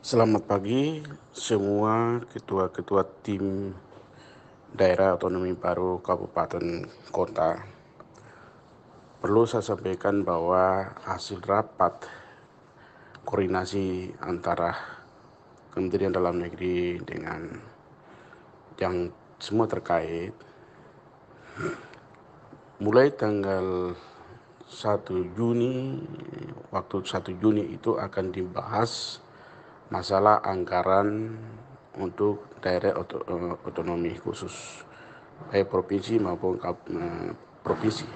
Selamat pagi semua ketua-ketua tim daerah otonomi baru kabupaten kota. Perlu saya sampaikan bahwa hasil rapat koordinasi antara Kementerian Dalam Negeri dengan yang semua terkait mulai tanggal 1 Juni, waktu 1 Juni itu akan dibahas masalah anggaran untuk daerah otonomi khusus, baik provinsi maupun provinsi.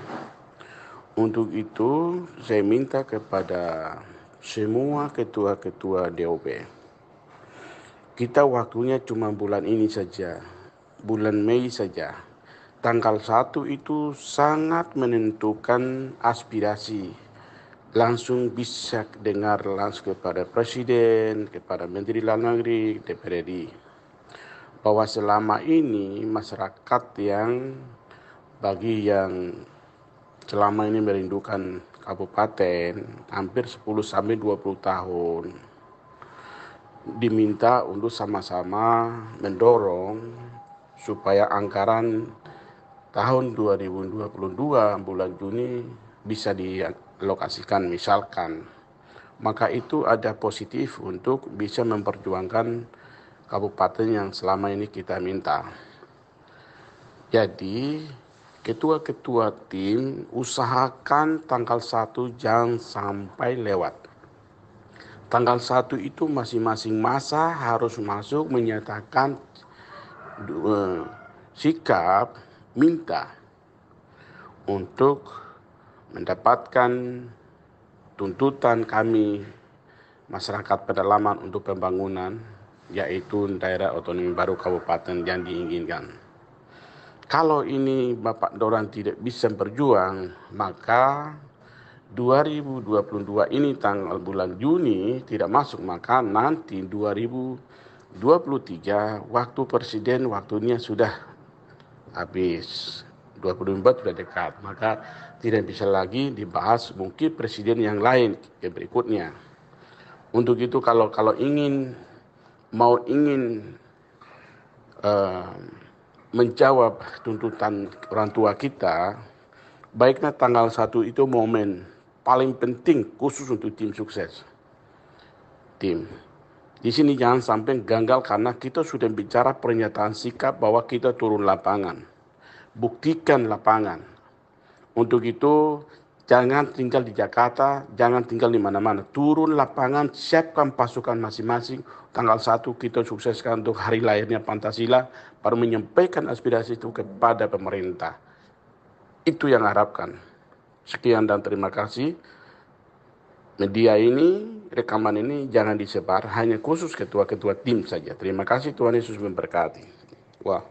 Untuk itu, saya minta kepada semua ketua-ketua DOP, kita waktunya cuma bulan ini saja, bulan Mei saja. Tanggal 1 itu sangat menentukan aspirasi. Langsung bisa dengar langsung kepada Presiden, kepada Menteri Dalam Negeri, DPR RI. Bahwa selama ini masyarakat bagi yang selama ini merindukan kabupaten hampir 10-20 tahun diminta untuk sama-sama mendorong supaya anggaran tahun 2022 bulan Juni bisa dialokasikan misalkan. Maka itu ada positif untuk bisa memperjuangkan kabupaten yang selama ini kita minta. Jadi ketua-ketua tim usahakan tanggal 1 jangan sampai lewat. Tanggal 1 itu masing-masing masa harus masuk menyatakan sikap minta untuk mendapatkan tuntutan kami masyarakat pedalaman untuk pembangunan, yaitu daerah otonomi baru kabupaten yang diinginkan. Kalau ini Bapak Doran tidak bisa berjuang, maka 2022 ini tanggal bulan Juni tidak masuk, maka nanti 2023 waktu presiden waktunya sudah habis, 2024 sudah dekat, maka tidak bisa lagi dibahas mungkin presiden yang lain yang berikutnya. Untuk itu kalau ingin menjawab tuntutan orang tua kita, baiknya tanggal 1 itu momen paling penting khusus untuk tim sukses. Di sini jangan sampai gagal karena kita sudah bicara pernyataan sikap bahwa kita turun lapangan. Buktikan lapangan. Untuk itu jangan tinggal di Jakarta, jangan tinggal di mana-mana. Turun lapangan, siapkan pasukan masing-masing. Tanggal 1 kita sukseskan untuk hari lahirnya Pancasila, baru menyampaikan aspirasi itu kepada pemerintah. Itu yang harapkan. Sekian dan terima kasih. Media ini, rekaman ini jangan disebar, hanya khusus ketua-ketua tim saja. Terima kasih, Tuhan Yesus memberkati. Wah.